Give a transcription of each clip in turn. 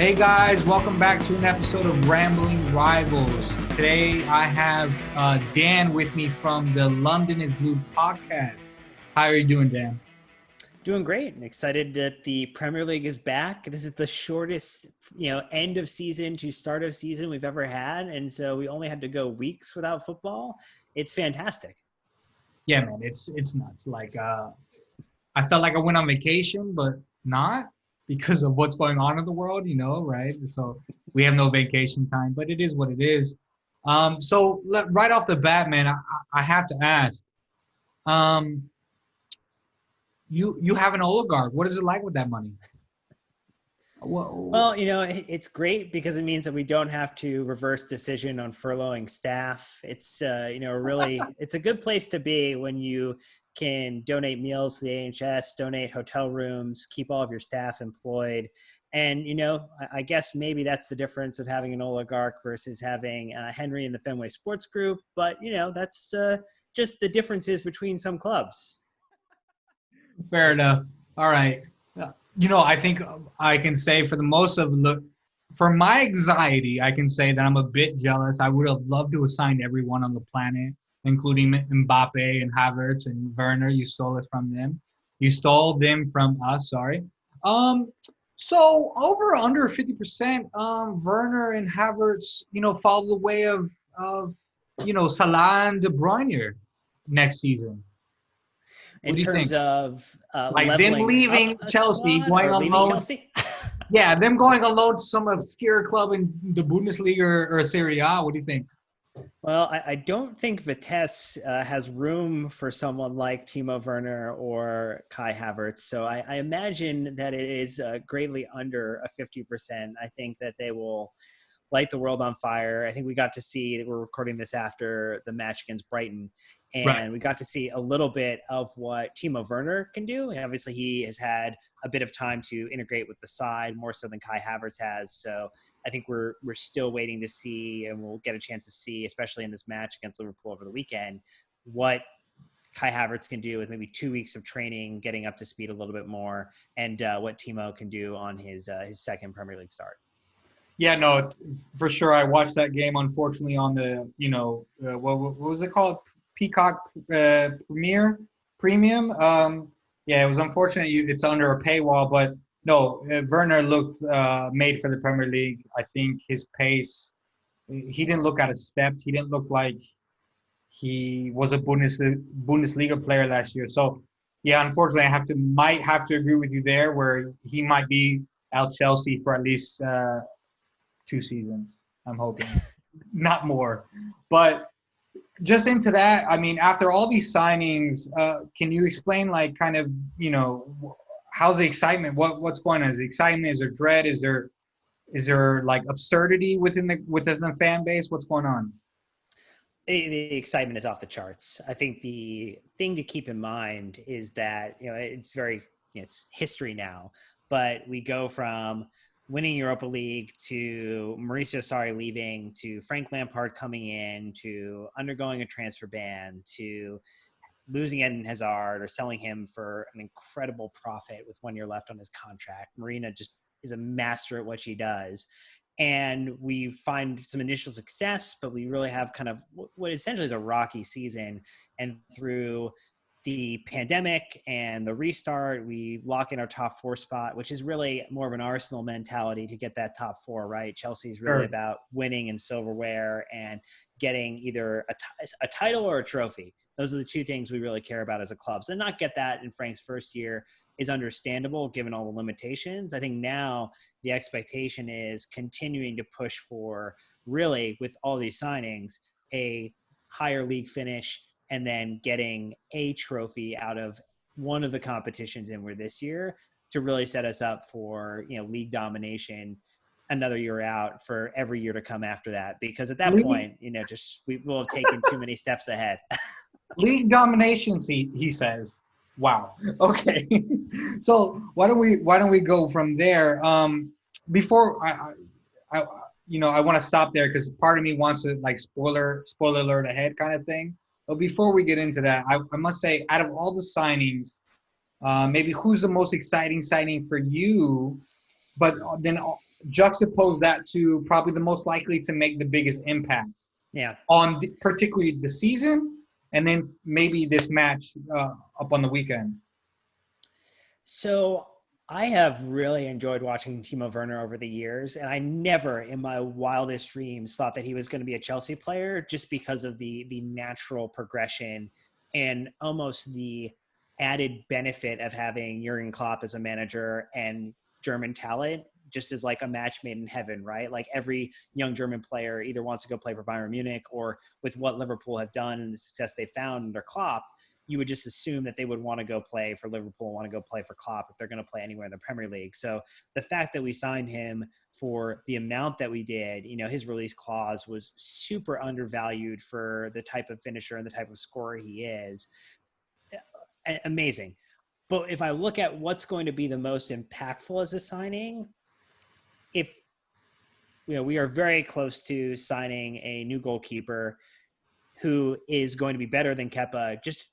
Hey guys, welcome back to an episode of Rambling Rivals. Today I have Dan with me from the London is Blue podcast. How are you doing, Dan? Doing great. Excited that the Premier League is back. This is the shortest, end of season to start of season we've ever had, and so we only had to go weeks without football. It's fantastic. Yeah, man, it's nuts. I felt like I went on vacation, but not because of what's going on in the world, right? So we have no vacation time, but it is what it is. Right off the bat, man, I have to ask. Um, you have an oligarch. What is it like with that money? Whoa. Well, it's great because it means that we don't have to reverse decision on furloughing staff. It's it's a good place to be when you can donate meals to the AHS, donate hotel rooms, keep all of your staff employed. And, I guess maybe that's the difference of having an oligarch versus having Henry and the Fenway Sports Group. But, that's just the differences between some clubs. Fair enough. All right. I think I can say for my anxiety, I can say that I'm a bit jealous. I would have loved to assign everyone on the planet, including Mbappe and Havertz and Werner. You stole it from them. You stole them from us. Sorry. So over under 50%, Werner and Havertz, follow the way of Salah and De Bruyne next season. In What do you think? terms of Like them leveling leaving up a Chelsea, squad going or on leaving loan. Chelsea. Yeah, them going on loan to some obscure club in the Bundesliga or Serie A. What do you think? Well, I don't think Vitesse has room for someone like Timo Werner or Kai Havertz. So I imagine that it is greatly under a 50%. I think that they will light the world on fire. I think we got to see, we're recording this after the match against Brighton, Right. and we got to see a little bit of what Timo Werner can do. And obviously he has had a bit of time to integrate with the side, more so than Kai Havertz has. So I think we're still waiting to see, and we'll get a chance to see, especially in this match against Liverpool over the weekend, what Kai Havertz can do with maybe 2 weeks of training, getting up to speed a little bit more, and what Timo can do on his second Premier League start. Yeah, no, for sure. I watched that game, unfortunately, on the, what was it called? Peacock Premium. Yeah, it was unfortunate. It's under a paywall, but no, Werner looked made for the Premier League. I think his pace, he didn't look out of step. He didn't look like he was a Bundesliga player last year. So, yeah, unfortunately, might have to agree with you there, where he might be out Chelsea for at least 2 seasons. I'm hoping, not more. But just into that, I mean, after all these signings, can you explain, like, kind of, how's the excitement? What's going on? Is there excitement? Is there dread? Is there like absurdity within the fan base? What's going on? The excitement is off the charts. I think the thing to keep in mind is that, it's history now, but we go from winning Europa League to Mauricio Sarri leaving to Frank Lampard coming in to undergoing a transfer ban to losing Eden Hazard or selling him for an incredible profit with 1 year left on his contract. Marina just is a master at what she does. And we find some initial success, but we really have kind of what essentially is a rocky season. And through the pandemic and the restart, we lock in our top four spot, which is really more of an Arsenal mentality to get that top four, right? Chelsea's really Sure. about winning and silverware and getting either a title or a trophy. Those are the two things we really care about as a club. So not get that in Frank's first year is understandable given all the limitations. I think now the expectation is continuing to push for, really, with all these signings, a higher league finish and then getting a trophy out of one of the competitions in we're this year to really set us up for, league domination another year out for every year to come after that. Because at that League, point, we will have taken too many steps ahead. league dominations, he says. Wow. Okay. So why don't we go from there? Before I want to stop there because part of me wants to, like, spoiler alert ahead kind of thing. But before we get into that, I must say, out of all the signings, maybe who's the most exciting signing for you? But then juxtapose that to probably the most likely to make the biggest impact Yeah. on particularly the season, and then maybe this match up on the weekend. So I have really enjoyed watching Timo Werner over the years, and I never in my wildest dreams thought that he was going to be a Chelsea player just because of the natural progression and almost the added benefit of having Jurgen Klopp as a manager and German talent just as like a match made in heaven, right? Like every young German player either wants to go play for Bayern Munich, or with what Liverpool have done and the success they found under Klopp, you would just assume that they would want to go play for Liverpool, want to go play for Klopp if they're going to play anywhere in the Premier League. So the fact that we signed him for the amount that we did, his release clause was super undervalued for the type of finisher and the type of scorer he is. Amazing. But if I look at what's going to be the most impactful as a signing, if we are very close to signing a new goalkeeper who is going to be better than Kepa just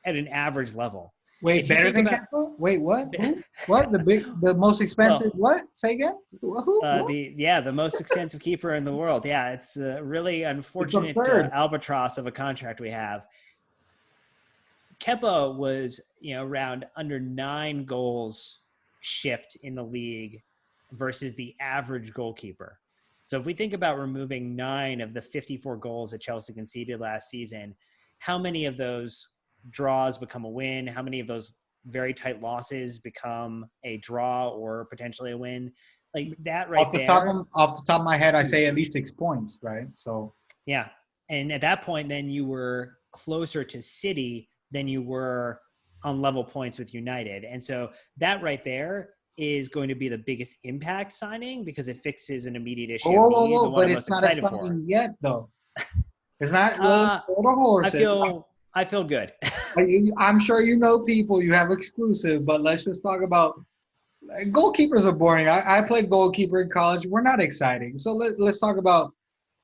at an average level. Wait, If you better think than about Kepa? Wait, what? Who? What? The most expensive? well, What? Say again? Who? What? the most expensive keeper in the world. Yeah, it's a really It's unfortunate absurd. albatross of a contract we have. Kepa was, around under 9 goals shipped in the league versus the average goalkeeper. So if we think about removing 9 of the 54 goals that Chelsea conceded last season, how many of those draws become a win? How many of those very tight losses become a draw or potentially a win? Like that right there. Off the top of my head, I say at least 6 points, right? So Yeah. And at that point, then you were closer to City than you were on level points with United. And so that right there is going to be the biggest impact signing because it fixes an immediate issue of me, the one but I'm it's most not a excited for. signing yet, though. It's not. Well, Uh, hold the horses. I feel good. I'm sure you know people. You have exclusive, but let's just talk about goalkeepers are boring. I played goalkeeper in college. We're not exciting. So let's talk about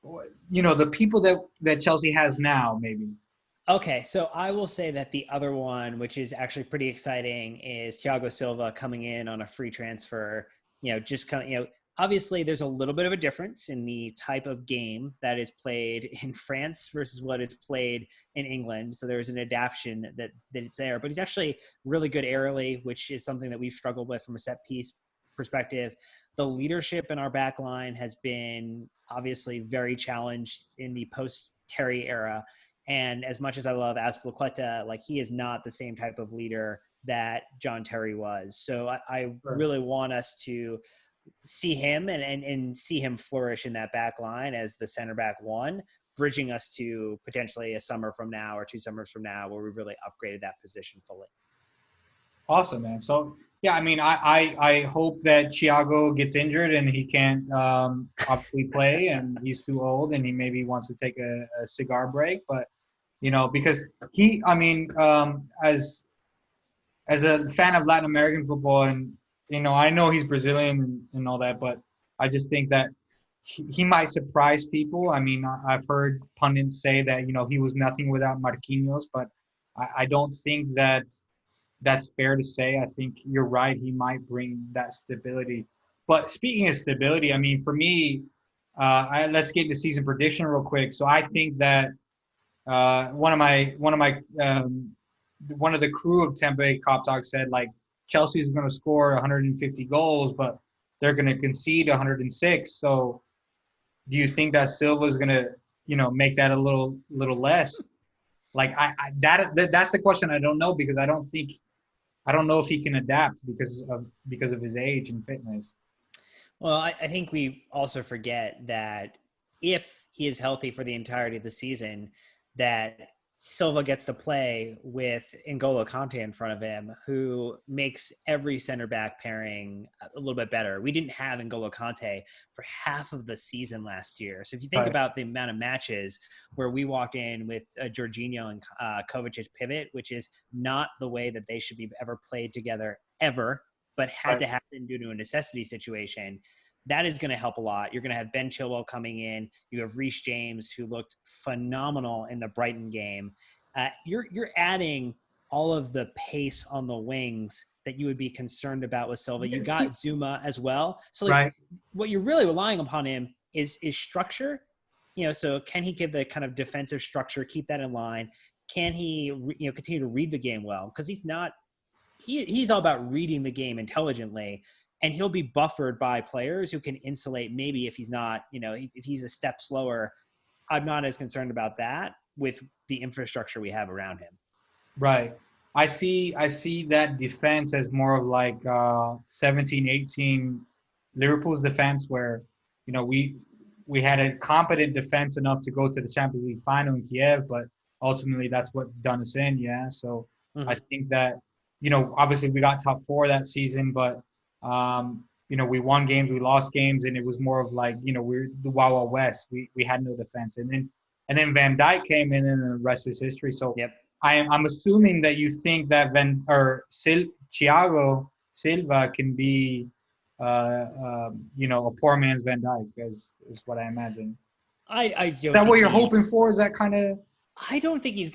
the people that Chelsea has now, maybe. Okay, so I will say that the other one, which is actually pretty exciting, is Thiago Silva coming in on a free transfer. Just coming. Obviously there's a little bit of a difference in the type of game that is played in France versus what is played in England. So there's an adaptation that it's there. But he's actually really good aerially, which is something that we've struggled with from a set piece perspective. The leadership in our back line has been obviously very challenged in the post-Terry era. And as much as I love Azpilicueta, like he is not the same type of leader that John Terry was. So I really want us to see him and see him flourish in that back line as the center back one, bridging us to potentially a summer from now or 2 summers from now where we really upgraded that position fully. Awesome, man. So yeah, I mean, I hope that Thiago gets injured and he can't obviously play, and he's too old and he maybe wants to take a cigar break, but because as a fan of Latin American football, and I know he's Brazilian and all that, but I just think that he might surprise people. I mean, I've heard pundits say that he was nothing without Marquinhos, but I don't think that that's fair to say. I think you're right. He might bring that stability. But speaking of stability, I mean, for me, let's get into season prediction real quick. So I think that one of the crew of Tampa Bay Kop Talk said like Chelsea is going to score 150 goals, but they're going to concede 106. So do you think that Silva is going to make that a little less? Like that's the question. I don't know, because I don't know if he can adapt because of his age and fitness. Well, I think we also forget that if he is healthy for the entirety of the season, that Silva gets to play with N'Golo Kante in front of him, who makes every center back pairing a little bit better. We didn't have N'Golo Kante for half of the season last year. So if you think about the amount of matches where we walked in with Jorginho and Kovacic's pivot, which is not the way that they should be ever played together ever, but had to happen due to a necessity situation, that is going to help a lot. You're going to have Ben Chilwell coming in. You have Reece James, who looked phenomenal in the Brighton game. You're adding all of the pace on the wings that you would be concerned about with Silva. You Yes, got Zuma as well. So like right, what you're really relying upon him is structure. So can he give the kind of defensive structure, keep that in line? Can he, continue to read the game well? Because he's all about reading the game intelligently, and he'll be buffered by players who can insulate. Maybe if he's not, if he's a step slower, I'm not as concerned about that with the infrastructure we have around him. right. I see that defense as more of like 17, 18 Liverpool's defense, where we had a competent defense enough to go to the Champions League final in Kiev, but ultimately that's what done us in. Yeah, so I think that obviously we got top four that season, but we won games, we lost games, and it was more of like we're the Wild Wild West. We had no defense, and then Van Dijk came in, and the rest is history. So Yep. I'm assuming that you think that Thiago Silva can be a poor man's Van Dijk, is what I imagine. I don't Is that what think you're hoping he's. for? Is that kind of? I don't think he's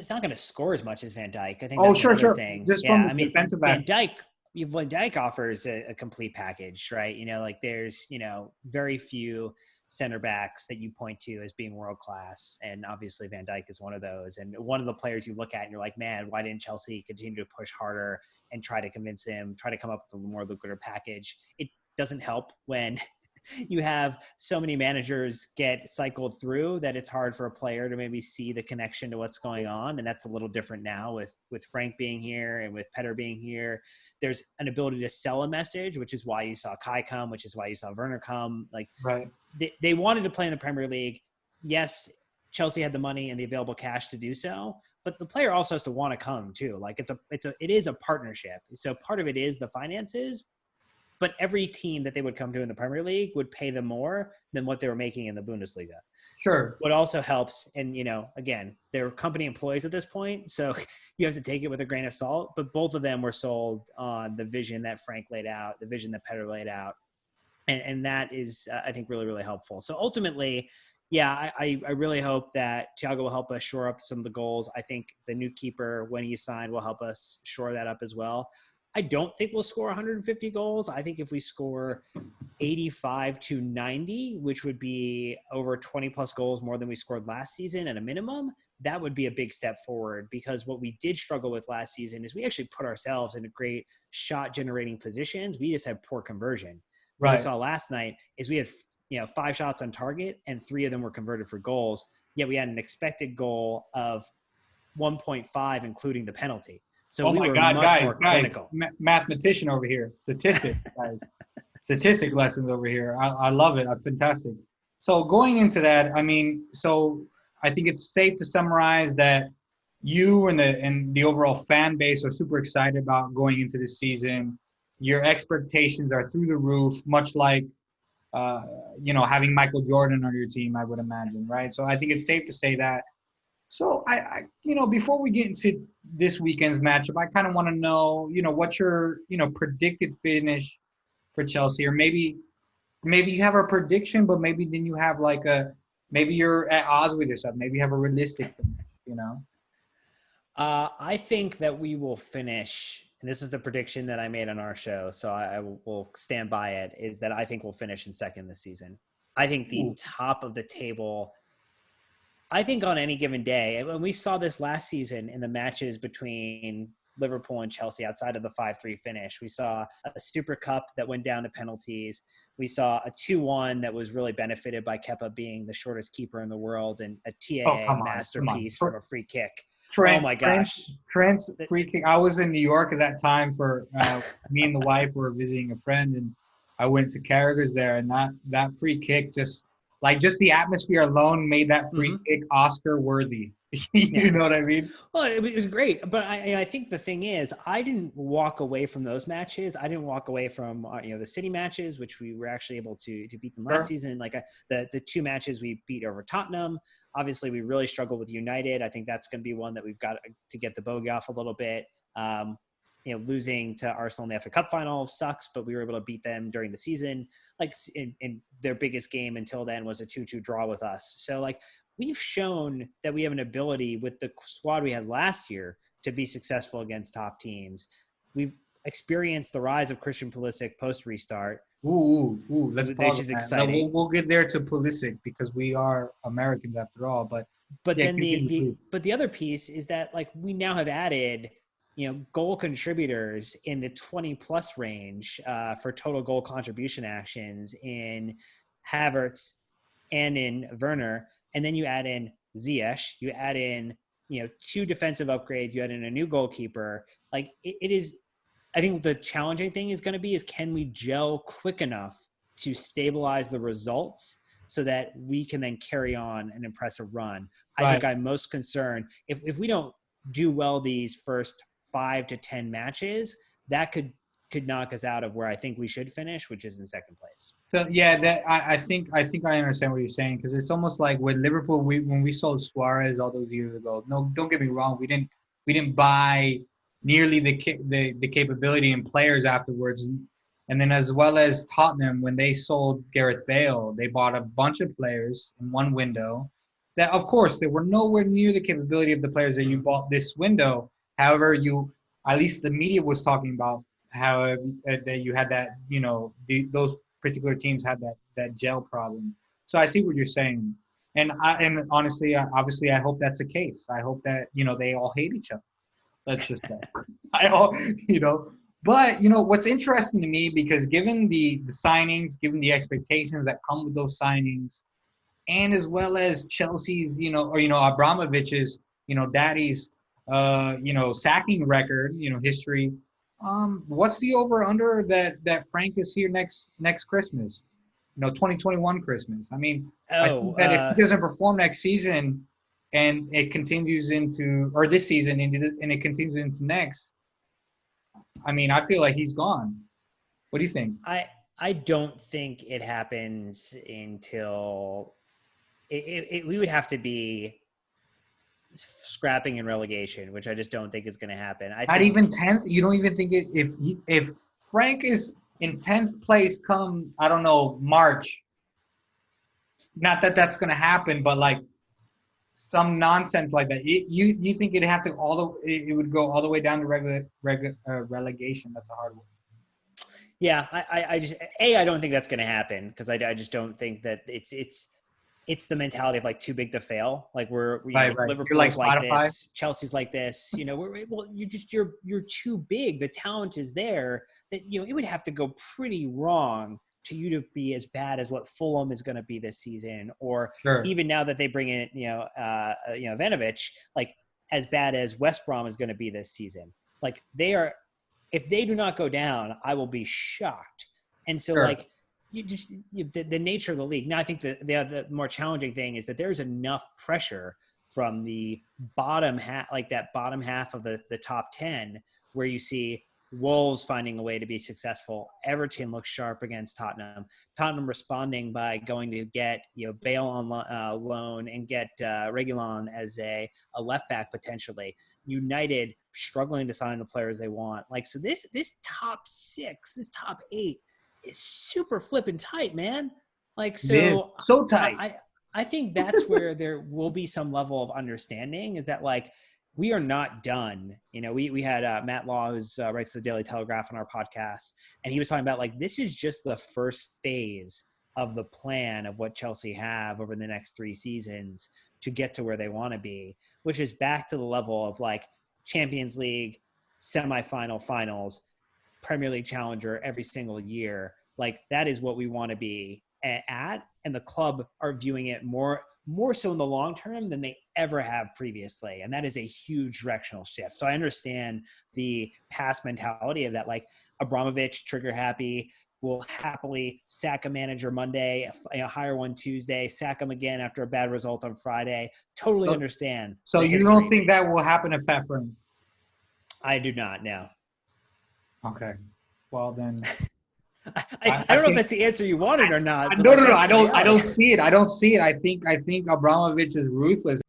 not gonna score as much as Van Dijk. I think Oh, that's sure, another sure. thing. Just Yeah, from I the mean defensive Van aspect. Dijk offers a complete package, right? Like there's very few center backs that you point to as being world class, and obviously Van Dijk is one of those. And one of the players you look at and you're like, man, why didn't Chelsea continue to push harder and try to convince him, try to come up with a more lucrative package? It doesn't help when you have so many managers get cycled through that it's hard for a player to maybe see the connection to what's going on. And that's a little different now with Frank being here and with Petter being here. There's an ability to sell a message, which is why you saw Kai come, which is why you saw Werner come. Like Right. they wanted to play in the Premier League. Yes, Chelsea had the money and the available cash to do so, but the player also has to want to come too. Like it is a partnership. So part of it is the finances, but every team that they would come to in the Premier League would pay them more than what they were making in the Bundesliga. Sure. What also helps, and again, they're company employees at this point, so you have to take it with a grain of salt. But both of them were sold on the vision that Frank laid out, the vision that Petter laid out, and that is, I think, really, really helpful. So ultimately, yeah, I really hope that Thiago will help us shore up some of the goals. I think the new keeper, when he's signed, will help us shore that up as well. I don't think we'll score 150 goals. I think if we score 85 to 90, which would be over 20 plus goals more than we scored last season at a minimum, that would be a big step forward, because what we did struggle with last season is we actually put ourselves in a great shot generating positions. We just had poor conversion. What we Right. saw last night is we had 5 shots on target and 3 of them were converted for goals. Yet we had an expected goal of 1.5, including the penalty. So Oh we my were God, much guys, more clinical. mathematician over here, statistics, guys, statistic lessons over here. I love it. Fantastic. So going into that, I mean, so I think it's safe to summarize that you and the overall fan base are super excited about going into this season. Your expectations are through the roof, much like having Michael Jordan on your team, I would imagine, right? So I think it's safe to say that. So before we get into this weekend's matchup, I kind of want to know, what's your, predicted finish for Chelsea, or maybe you have a prediction, but maybe then you have like maybe you're at odds with yourself. Maybe you have a realistic finish. I think that we will finish, and this is the prediction that I made on our show, so I will stand by it, is that I think we'll finish in second this season. I think the Ooh. top of the table, I think on any given day, and we saw this last season in the matches between Liverpool and Chelsea outside of the 5-3 finish. We saw a Super Cup that went down to penalties. We saw a 2-1 that was really benefited by Kepa being the shortest keeper in the world, and a Oh, TAA come on. masterpiece from a free kick. Oh Trent, my Trent, gosh. Trent's free kick. I was in New York at that time for me and the wife were visiting a friend, and I went to Carragher's there, and that free kick just the atmosphere alone made that free kick Oscar worthy. You know what I mean? Well, it was great, but I think the thing is, I didn't walk away from those matches. I didn't walk away from the City matches, which we were actually able to beat them last season. Like the 2 matches we beat over Tottenham. Obviously, we really struggled with United. I think that's going to be one that we've got to get the bogey off a little bit. Losing to Arsenal in the FA Cup final sucks, but we were able to beat them during the season. Like in their biggest game until then was a 2-2 draw with us. So we've shown that we have an ability with the squad we had last year to be successful against top teams. We've experienced the rise of Christian Pulisic post restart. Let's which pause on is that. No, exciting. we'll get there to Pulisic because we are Americans after all. But But yeah, then continue, please. the other piece is that like we now have added, goal contributors in the 20 plus range for total goal contribution actions in Havertz and in Werner. And then you add in Ziyech, you add in, two defensive upgrades, you add in a new goalkeeper. Like it is, I think the challenging thing is going to be is can we gel quick enough to stabilize the results so that we can then carry on an impressive run. I Right. think I'm most concerned if we don't do well these first 5 to 10 matches, that could knock us out of where I think we should finish, which is in second place. So yeah, that I think I understand what you're saying because it's almost like with Liverpool, when we sold Suarez all those years ago. No, don't get me wrong, we didn't buy nearly the capability in players afterwards, and then as well as Tottenham when they sold Gareth Bale, they bought a bunch of players in one window. That of course they were nowhere near the capability of the players that you bought this window. However, at least the media was talking about how that you had that those particular teams had that gel problem. So I see what you're saying, and honestly, obviously, I hope that's the case. I hope that they all hate each other. Let's just say, I all But what's interesting to me because given the signings, given the expectations that come with those signings, and as well as Chelsea's Abramovich's daddy's sacking record history. What's the over under that Frank is here next Christmas? 2021 Christmas. I mean, I think that if he doesn't perform next season and it continues into or this season and it continues into next, I mean, I feel like he's gone. What do you think? I don't think it happens until we would have to be scrapping in relegation, which I just don't think is going to happen. Not even 10th. You don't even think if Frank is in 10th place come I don't know March. Not that that's going to happen, but like some nonsense like that. You think it'd have to it would go all the way down to relegation? That's a hard one. Yeah, I don't think that's going to happen because I just don't think that it's the mentality of like too big to fail. Like we're right. Liverpool's like this, Chelsea's like this. You're too big. The talent is there that it would have to go pretty wrong to you to be as bad as what Fulham is going to be this season, or sure. Even now that they bring in Ivanovic, like as bad as West Brom is going to be this season. Like they are. If they do not go down, I will be shocked. And so, sure. The nature of the league. Now, I think the more challenging thing is that there's enough pressure from the bottom half, like that bottom half of the top 10, where you see Wolves finding a way to be successful. Everton looks sharp against Tottenham. Tottenham responding by going to get Bale on loan and get Reguilon as a left back potentially. United struggling to sign the players they want. Like so, this top 6, this top 8 is super flipping tight, man. Like so tight. I think that's where there will be some level of understanding. Is that like. We are not done. We had Matt Law, who writes the Daily Telegraph on our podcast, and he was talking about like this is just the first phase of the plan of what Chelsea have over the next 3 seasons to get to where they want to be, which is back to the level of like Champions League, semifinal, finals, Premier League challenger every single year. Like that is what we want to be at, and the club are viewing it more so in the long term than they ever have previously. And that is a huge directional shift. So I understand the past mentality of that, like Abramovich, trigger happy, will happily sack a manager Monday, hire one Tuesday, sack him again after a bad result on Friday. Totally understand. So you don't think that will happen to Fat Frank? I do not, no. Okay. Well, then... I don't know if that's the answer you wanted or not. No. I don't see it. I think Abramovich is ruthless.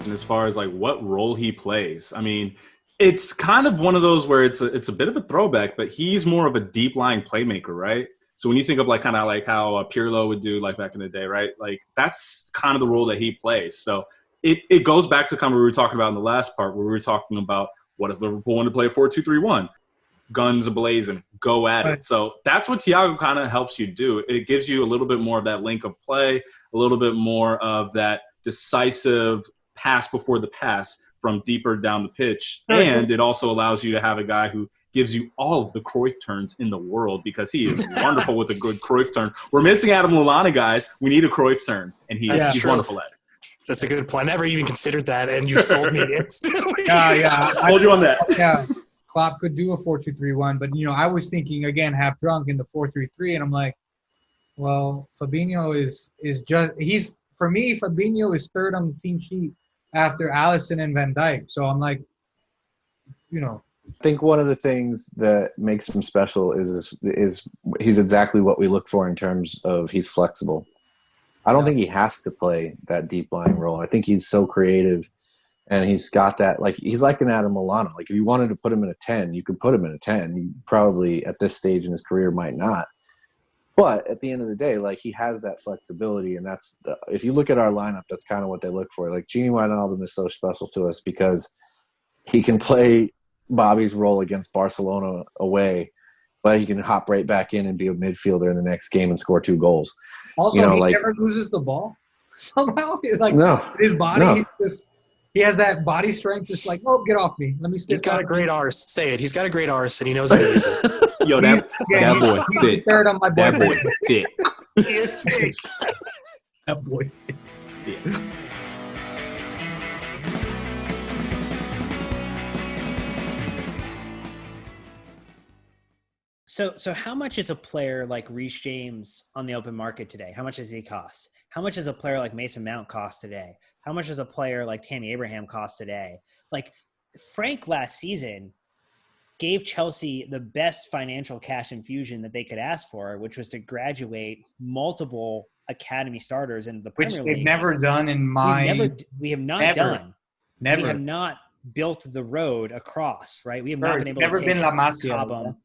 And as far as like what role he plays, I mean, it's kind of one of those where it's a bit of a throwback, but he's more of a deep lying playmaker, right? So when you think of like kind of like how Pirlo would do like back in the day, right? Like that's kind of the role that he plays. So it goes back to kind of what we were talking about in the last part, where we were talking about what if Liverpool wanted to play a 4-2-3-1, guns ablazing, go at it. So that's what Thiago kind of helps you do. It gives you a little bit more of that link of play, a little bit more of that decisive pass before the pass from deeper down the pitch. And it also allows you to have a guy who gives you all of the Cruyff turns in the world, because he is wonderful with a good Cruyff turn. We're missing Adam Lallana, guys. We need a Cruyff turn, and he's wonderful at it. That's a good point. I never even considered that, and you sold me instantly. Yeah. I told you on that. Yeah, Klopp could do a 4-2-3-1, but I was thinking again, half drunk, in the 4-3-3, and I'm like, well, Fabinho is just for me. Fabinho is third on the team sheet after Alisson and Van Dijk. So I'm like, I think one of the things that makes him special is he's exactly what we look for in terms of he's flexible. I don't think he has to play that deep lying role. I think he's so creative, and he's got that, like, he's like an Adam Lallana. Like, if you wanted to put him in a 10, you could put him in a 10. You probably at this stage in his career might not. But at the end of the day, like, he has that flexibility, and if you look at our lineup, that's kind of what they look for. Like, Gini Wijnaldum is so special to us because he can play Bobby's role against Barcelona away, but he can hop right back in and be a midfielder in the next game and score 2 goals. Also, he never loses the ball somehow. It's like his body, he has that body strength. Just like, oh, get off me. Let me stick. He's got a great arse. Say it. He's got a great arse, and he knows how to use it. Yo, that boy thick. Third on my boy. That boy thick. He is thick. That boy thick. Yeah. So how much is a player like Reece James on the open market today? How much does he cost? How much does a player like Mason Mount cost today? How much does a player like Tammy Abraham cost today? Like, Frank last season gave Chelsea the best financial cash infusion that they could ask for, which was to graduate multiple academy starters in the Premier League. Which they've never done in my... We have not never, done. Never. We have not built the road across, right? We have not been able never to take La Masia, Cobham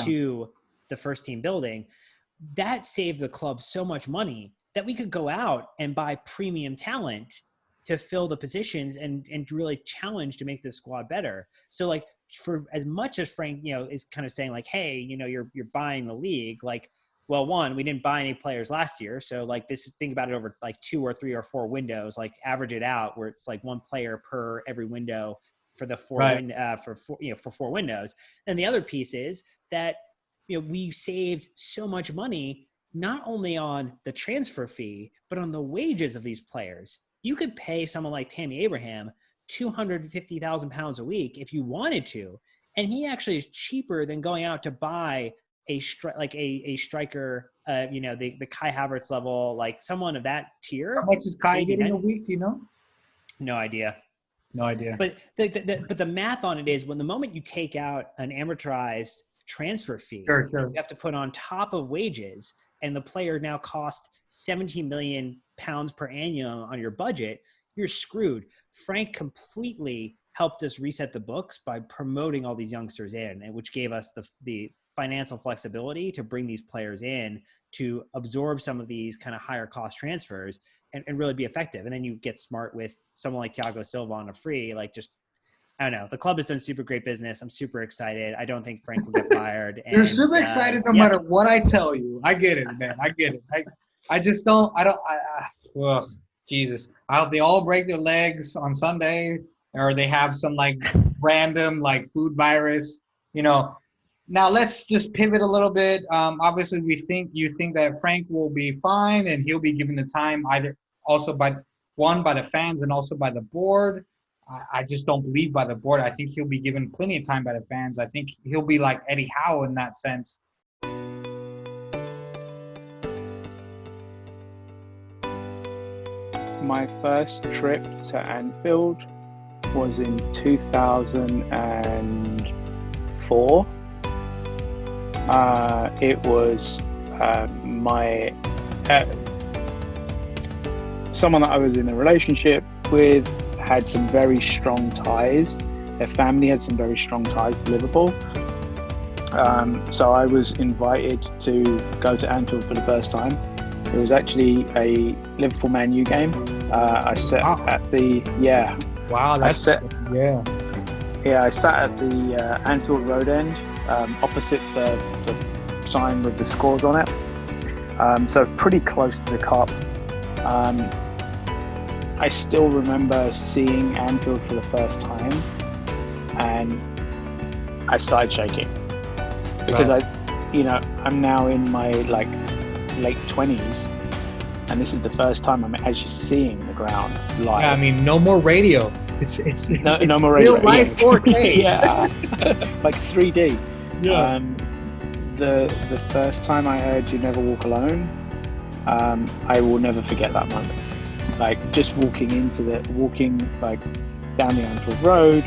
to the first team building. That saved the club so much money that we could go out and buy premium talent to fill the positions and really challenge to make the squad better. So, like, for as much as Frank, is kind of saying like, hey, you're buying the league. Like, well, one, we didn't buy any players last year. So, like, think about it over like 2 or 3 or 4 windows, like average it out where it's like 1 player per every window for the 4 windows. And the other piece is that, we saved so much money, not only on the transfer fee, but on the wages of these players. You could pay someone like Tammy Abraham £250,000 a week if you wanted to. And he actually is cheaper than going out to buy a striker, the Kai Havertz level, like someone of that tier. How much is Kai getting a week, do you know? No idea. No idea. But the math on it is, when the moment you take out an amortized transfer fee, sure. You have to put on top of wages, and the player now costs £17 million per annum on your budget, you're screwed. Frank completely helped us reset the books by promoting all these youngsters in, and which gave us the financial flexibility to bring these players in to absorb some of these kind of higher cost transfers and really be effective. And then you get smart with someone like Thiago Silva on a free, like, just, I don't know. The club has done super great business. I'm super excited. I don't think Frank will get fired. You're super excited no matter what I tell you. I get it, man. I get it. I just don't. Jesus. I hope they all break their legs on Sunday, or they have some like random like food virus. Now let's just pivot a little bit. Obviously, you think that Frank will be fine and he'll be given the time, either also by the fans and also by the board. I just don't believe by the board. I think he'll be given plenty of time by the fans. I think he'll be like Eddie Howe in that sense. My first trip to Anfield was in 2004. It was someone that I was in a relationship with had some very strong ties. Their family had some very strong ties to Liverpool. So I was invited to go to Anfield for the first time. It was actually a Liverpool Man U game. I sat at the Wow, I sat at the Anfield Road end, opposite the sign with the scores on it. So pretty close to the Kop. I still remember seeing Anfield for the first time, and I started shaking because I'm now in my late 20s, and this is the first time I'm actually seeing the ground live. Yeah, I mean, no more radio. It's no more radio. Real life 4K. Yeah, like 3D. Yeah. The first time I heard "You Never Walk Alone," I will never forget that moment. Like just walking like down the Anfield Road,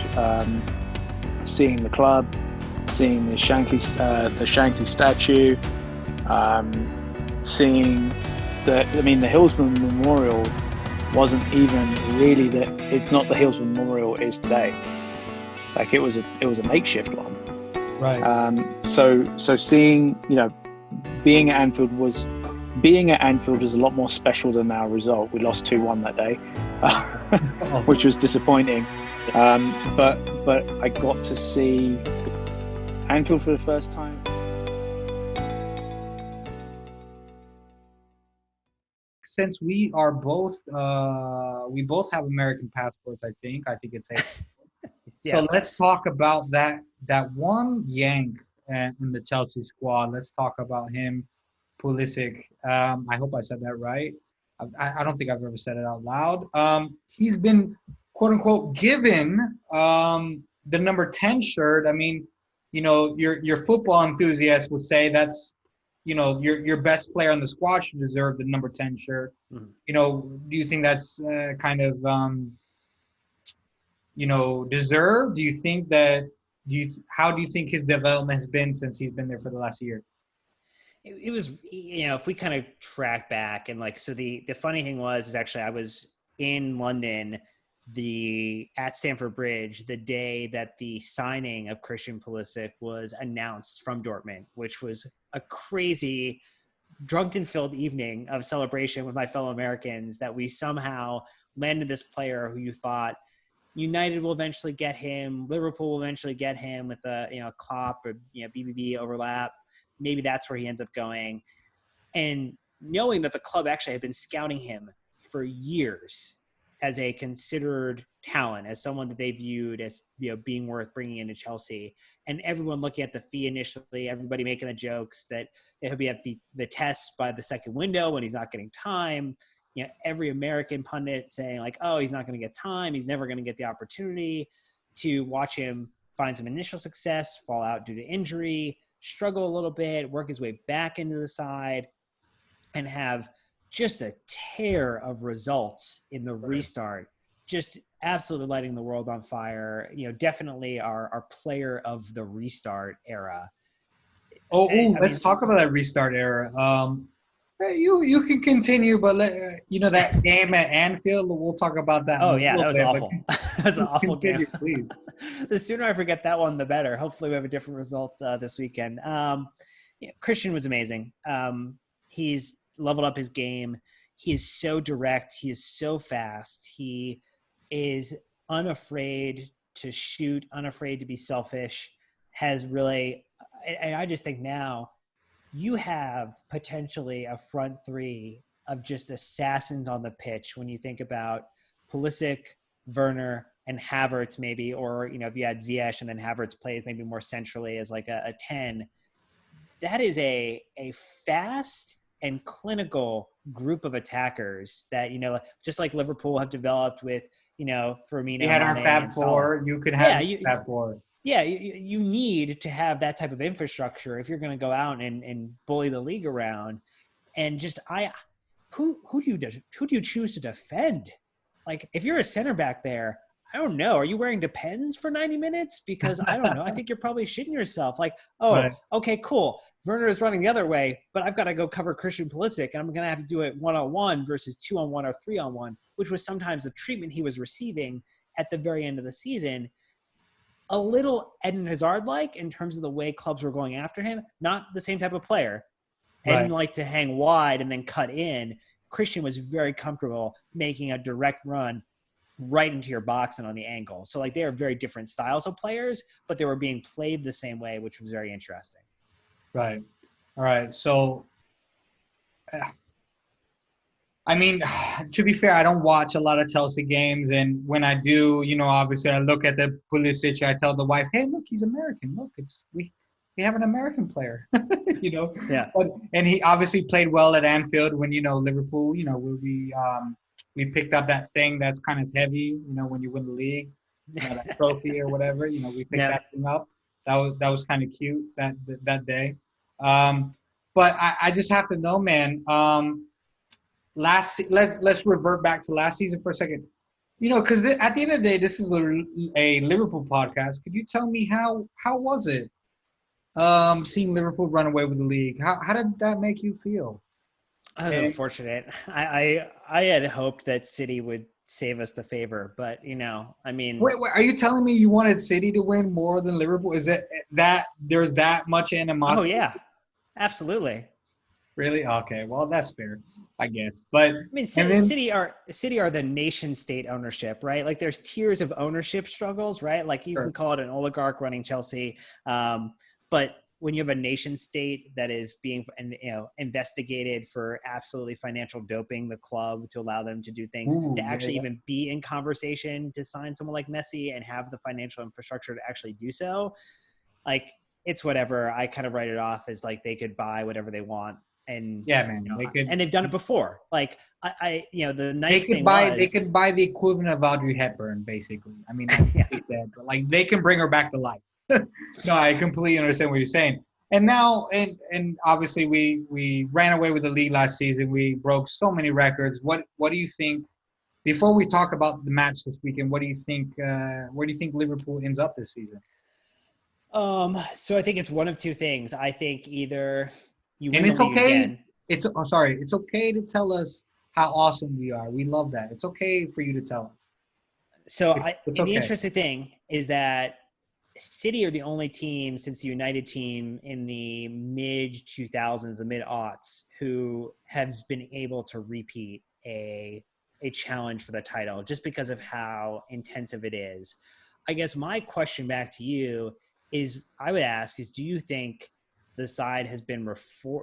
seeing the club, seeing the Shankly statue, seeing the Hillsborough Memorial wasn't even really it's not the Hillsborough Memorial is today. Like it was a makeshift one. Right. So seeing, being at Anfield is a lot more special than our result. We lost 2-1 that day, which was disappointing. But I got to see Anfield for the first time. Since we are both, we both have American passports, I think it's safe. Yeah. So let's talk about that one Yank in the Chelsea squad. Let's talk about him, Pulisic. I hope I said that right. I don't think I've ever said it out loud. He's been, quote unquote, given the number 10 shirt. I mean, your football enthusiast will say that's, your best player on the squad should deserve the number 10 shirt. Mhm. Do you think that's kind of deserved? Do you think how do you think his development has been since he's been there for the last year? It was, if we kind of track back and so the funny thing is actually I was in London at Stamford Bridge the day that the signing of Christian Pulisic was announced from Dortmund, which was a crazy drunken-filled evening of celebration with my fellow Americans that we somehow landed this player who you thought United will eventually get him, Liverpool will eventually get him with a Klopp or BBV overlap. Maybe that's where he ends up going. And knowing that the club actually had been scouting him for years as a considered talent, as someone that they viewed as being worth bringing into Chelsea, and everyone looking at the fee initially, everybody making the jokes that he'll be at the tests by the second window when he's not getting time. Every American pundit saying oh, he's not going to get time, he's never going to get the opportunity, to watch him find some initial success, fall out due to injury, struggle a little bit, work his way back into the side, and have just a tear of results in the restart, just absolutely lighting the world on fire. Definitely our player of the restart era. Let's talk about that restart era. You can continue, but that game at Anfield, we'll talk about that. Oh yeah, that was awful. That was an awful game. Please. The sooner I forget that one, the better. Hopefully, we have a different result this weekend. Christian was amazing. He's leveled up his game. He is so direct. He is so fast. He is unafraid to shoot, unafraid to be selfish. Has really, and I just think now, you have potentially a front three of just assassins on the pitch when you think about Pulisic, Werner, and Havertz maybe, or, if you had Ziyech and then Havertz plays maybe more centrally as a 10. That is a fast and clinical group of attackers that, just like Liverpool have developed with, Firmino. We had our Fab Four. You could have Fab Four. Yeah, you need to have that type of infrastructure if you're going to go out and bully the league around. And just who do you choose to defend? If you're a center back there, I don't know. Are you wearing Depends for 90 minutes? Because I don't know. I think you're probably shitting yourself. Right. Okay, cool. Werner is running the other way, but I've got to go cover Christian Pulisic, and I'm going to have to do it 1-on-1 versus 2-on-1 or 3-on-1, which was sometimes the treatment he was receiving at the very end of the season. a little Eden Hazard-like in terms of the way clubs were going after him. Not the same type of player. Eden liked to hang wide and then cut in. Christian was very comfortable making a direct run right into your box and on the angle. So, like, they are very different styles of players, but they were being played the same way, which was very interesting. Right. All right. So, I mean, to be fair, I don't watch a lot of Chelsea games. And when I do, you know, obviously I look at the Pulisic. I tell the wife, hey, look, he's American. Look, we have an American player, you know. Yeah. And he obviously played well at Anfield when, you know, Liverpool, you know, we picked up that thing that's kind of heavy, you know, when you win the league, you know, that trophy or whatever, you know, we picked that thing up. That was kind of cute that day. But I just have to know, man. Let's revert back to last season for a second. You know, because at the end of the day, this is a Liverpool podcast. Could you tell me how was it seeing Liverpool run away with the league? How did that make you feel? I was unfortunate. I had hoped that City would save us the favor, but, you know, I mean. Wait, are you telling me you wanted City to win more than Liverpool? Is it that there's that much animosity? Oh, yeah. Absolutely. Really? Okay. Well, that's fair, I guess. But I mean, City are the nation state ownership, right? Like, there's tiers of ownership struggles, right? Like, you can call it an oligarch running Chelsea, but when you have a nation state that is being, you know, investigated for absolutely financial doping the club to allow them to do things, to actually even be in conversation to sign someone like Messi and have the financial infrastructure to actually do so, like, it's whatever. I kind of write it off as like they could buy whatever they want. And yeah, man, you know, they could, and they've done it before. Like you know, the nice thing they could buy the equivalent of Audrey Hepburn, basically. I mean, that's dead, but like they can bring her back to life. No, I completely understand what you're saying. And now, and obviously, we ran away with the league last season. We broke so many records. What do you think? Before we talk about the match this weekend, what do you think? Where do you think Liverpool ends up this season? So I think it's one of two things. I think either you win and it's the league okay. again. It's okay to tell us how awesome we are. We love that. It's okay for you to tell us. So the interesting thing is that City are the only team since the United team in the mid-2000s, the mid-aughts, who has been able to repeat a challenge for the title just because of how intensive it is. I guess my question back to you is, do you think the side has been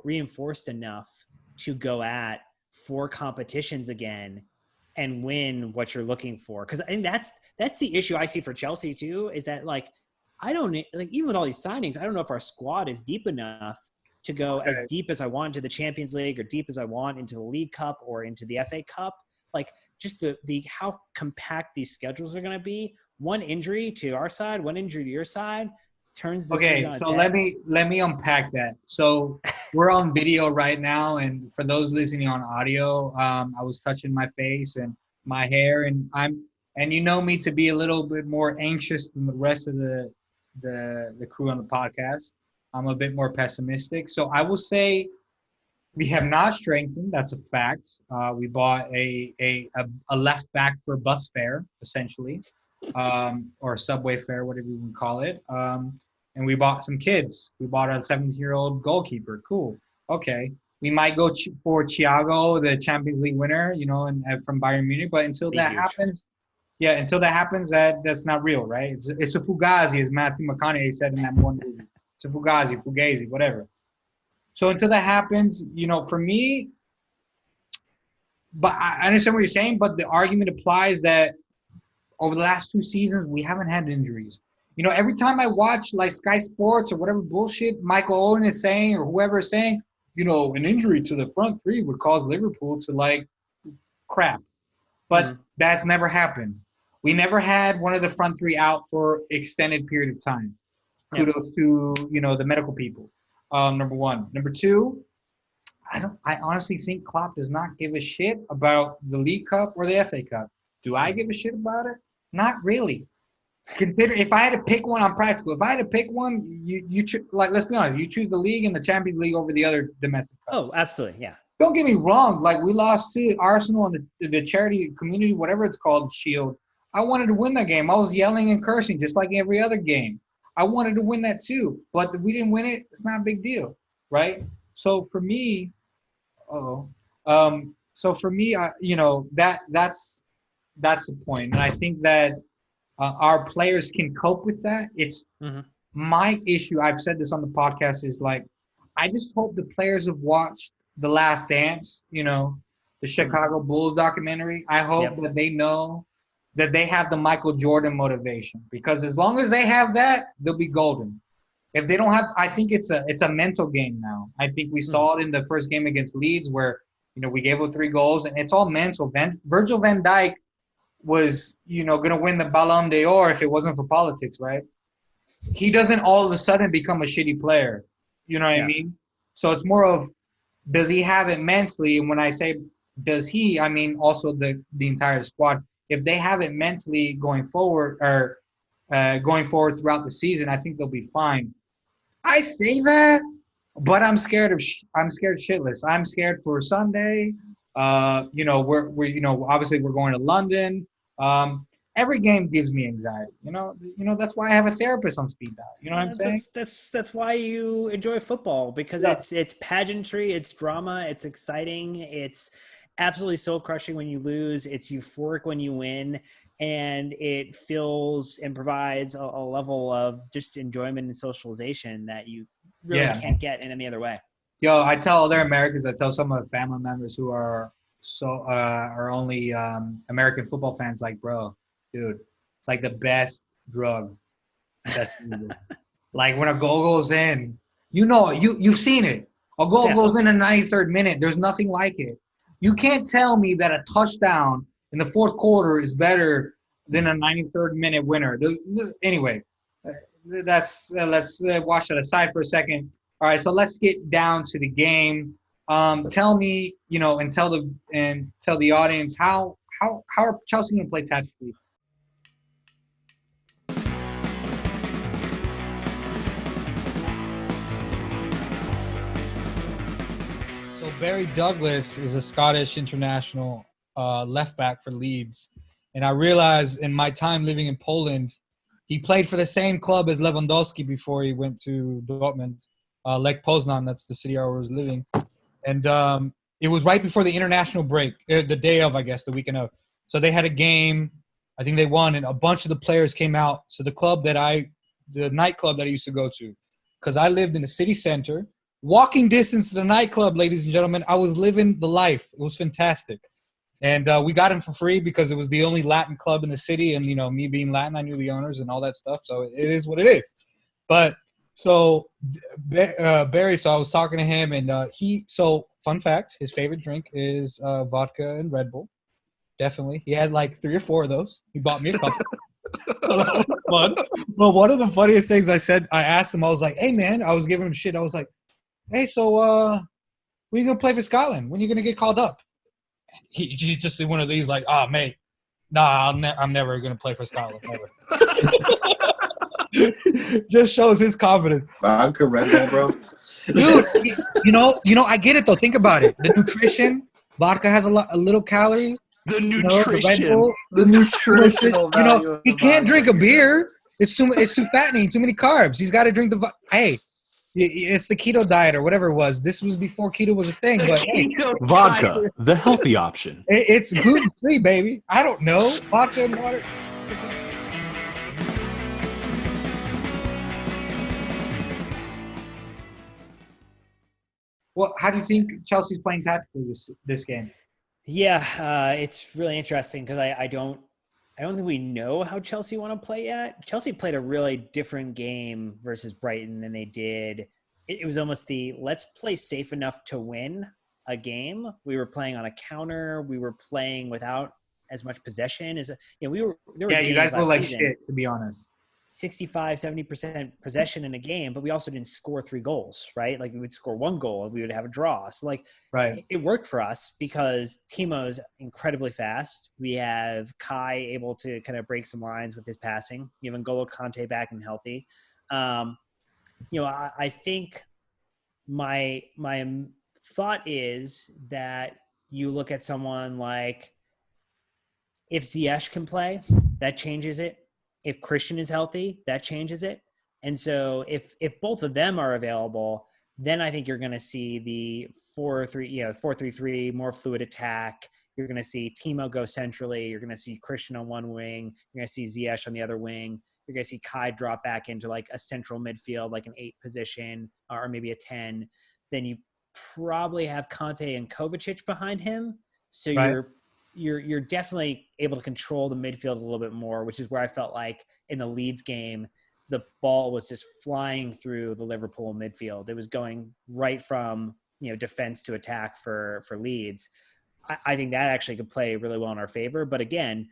reinforced enough to go at 4 competitions again and win what you're looking for? Because I think that's the issue I see for Chelsea too, is that like, I don't like, even with all these signings, I don't know if our squad is deep enough to go as deep as I want into the Champions League or deep as I want into the League Cup or into the FA Cup. Like, just the how compact these schedules are going to be. One injury to our side, one injury to your side turns the season on its head. let me unpack that. So we're on video right now, and for those listening on audio, I was touching my face and my hair, and you know me to be a little bit more anxious than the rest of the crew on the podcast. I'm a bit more pessimistic. So I will say we have not strengthened. That's a fact. We bought a left back for bus fare, essentially, or subway fare, whatever you want to call it. And we bought some kids. We bought a 17-year-old goalkeeper. Cool. Okay. We might go for Thiago, the Champions League winner, you know, and from Bayern Munich. But until that happens, that's not real, right? It's a fugazi, as Matthew McConaughey said in that one movie. It's a fugazi, whatever. So until that happens, you know, for me, but I understand what you're saying, but the argument applies that over the last 2 seasons, we haven't had injuries. You know, every time I watch like Sky Sports or whatever bullshit Michael Owen is saying or whoever is saying, you know, an injury to the front three would cause Liverpool to like crap. But that's never happened. We never had one of the front three out for extended period of time. Kudos to, you know, the medical people. Number one. Number two, I honestly think Klopp does not give a shit about the League Cup or the FA Cup. Do I give a shit about it? Not really. Consider if I had to pick one, I'm practical. If I had to pick one, you like, let's be honest, you choose the league and the Champions League over the other domestic cup. Oh, absolutely, yeah. Don't get me wrong. Like, we lost to Arsenal on the charity community, whatever it's called, Shield. I wanted to win that game. I was yelling and cursing just like every other game. I wanted to win that too, but we didn't win it. It's not a big deal, right? So for me, that's the point, and I think that our players can cope with that. It's my issue. I've said this on the podcast is like, I just hope the players have watched The Last Dance, the Chicago Bulls documentary. I hope that they know that they have the Michael Jordan motivation, because as long as they have that, they'll be golden. If they don't have, I think it's a mental game now. I think we saw it in the first game against Leeds where, we gave up 3 goals, and it's all mental. Virgil van Dijk was, going to win the Ballon d'Or if it wasn't for politics, right? He doesn't all of a sudden become a shitty player. You know what I mean? So it's more of, does he have it mentally? And when I say does he, I mean also the entire squad. If they have it mentally going forward throughout the season, I think they'll be fine. I say that, but I'm scared shitless. I'm scared for Sunday. We're obviously we're going to London. Every game gives me anxiety. That's why I have a therapist on speed dial. You know what I'm saying? That's why you enjoy football, because it's pageantry, it's drama, it's exciting, it's absolutely soul crushing when you lose, it's euphoric when you win, and it fills and provides a level of just enjoyment and socialization that you really can't get in any other way. Yo, I tell other Americans, I tell some of the family members who are only American football fans, like, bro, dude, it's like the best drug. Like when a goal goes in, you've seen it. A goal goes in the 93rd minute. There's nothing like it. You can't tell me that a touchdown in the fourth quarter is better than a 93rd minute winner. Anyway, let's wash that aside for a second. All right, so let's get down to the game. Tell me, and tell the audience how are Chelsea going to play tactically? So Barry Douglas is a Scottish international left back for Leeds, and I realized in my time living in Poland, he played for the same club as Lewandowski before he went to Dortmund, Lech Poznan. That's the city where I was living, and it was right before the international break, the day of, I guess, the weekend of. So they had a game. I think they won, and a bunch of the players came out. So the nightclub that I used to go to, because I lived in the city center, walking distance to the nightclub, ladies and gentlemen. I was living the life. It was fantastic. And we got him for free because it was the only Latin club in the city. And, me being Latin, I knew the owners and all that stuff. So it is what it is. But so Barry, so I was talking to him, and so fun fact, his favorite drink is vodka and Red Bull. Definitely. He had like 3 or 4 of those. He bought me a couple. So that was fun. But one of the funniest things I asked him, I was like, hey, man, I was giving him shit. I was like, hey, so when are you going to play for Scotland? When are you going to get called up? He's just one of these like, oh, mate, nah, I'm never going to play for Scotland. Never. Just shows his confidence. Vodka Red Bull, bro. Dude, I get it, though. Think about it. The nutrition, vodka has a little calorie. The nutrition. The nutritional value. He can't drink a beer. It's too fattening, too many carbs. He's got to drink hey, it's the keto diet or whatever it was. This was before keto was a thing. But vodka, the healthy option. It's gluten-free, baby. I don't know. Vodka and water. Well, how do you think Chelsea's playing tactically this game? Yeah, it's really interesting because I don't think we know how Chelsea want to play yet. Chelsea played a really different game versus Brighton than they did. It was almost let's play safe enough to win a game. We were playing on a counter. We were playing without as much possession as you guys were like shit, to be honest. 65, 70% possession in a game, but we also didn't score 3 goals, right? Like we would score 1 goal and we would have a draw. So it worked for us because Timo's incredibly fast. We have Kai able to kind of break some lines with his passing. You have N'Golo Kante back and healthy. I think my thought is that you look at someone like If Ziyech can play, that changes it. If Christian is healthy, that changes it. And so if both of them are available, then I think you're going to see the 4-3-3, more fluid attack. You're going to see Timo go centrally. You're going to see Christian on one wing. You're going to see Ziyech on the other wing. You're going to see Kai drop back into like a central midfield, like an 8 position or maybe a 10. Then you probably have Conte and Kovacic behind him. So Right. you're definitely able to control the midfield a little bit more, which is where I felt like in the Leeds game, the ball was just flying through the Liverpool midfield. It was going right from, defense to attack for Leeds. I think that actually could play really well in our favor. But again,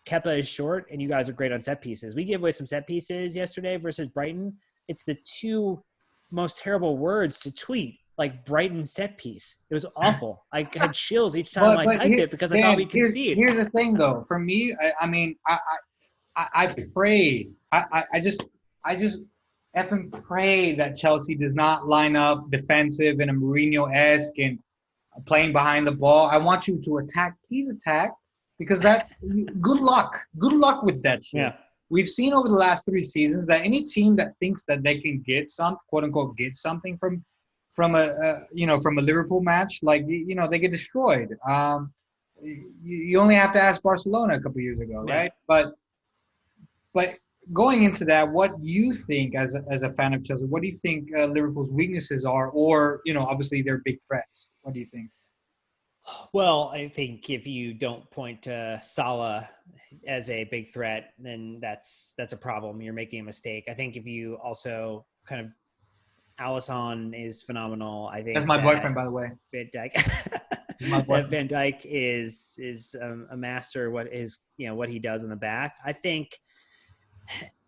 Kepa is short and you guys are great on set pieces. We gave away some set pieces yesterday versus Brighton. It's the 2 most terrible words to tweet, like Brighton set piece. It was awful. I had chills each time I typed it because I thought we conceded. Here's the thing, though. For me, I pray. I just effing pray that Chelsea does not line up defensive in a Mourinho-esque and playing behind the ball. I want you to attack. Please attack, because good luck. Good luck with that shit. Yeah. We've seen over the last 3 seasons that any team that thinks that they can get quote unquote get something from a Liverpool match, like they get destroyed. You only have to ask Barcelona a couple years ago, right? But going into that, what you think as a fan of Chelsea, what do you think Liverpool's weaknesses are, or obviously they're big threats? What do you think? Well, I think if you don't point to Salah as a big threat, then that's a problem. You're making a mistake. I think if you also kind of Alisson is phenomenal. I think that's my boyfriend, by the way. Van Dijk. Van Dijk is a master. What he does in the back. I think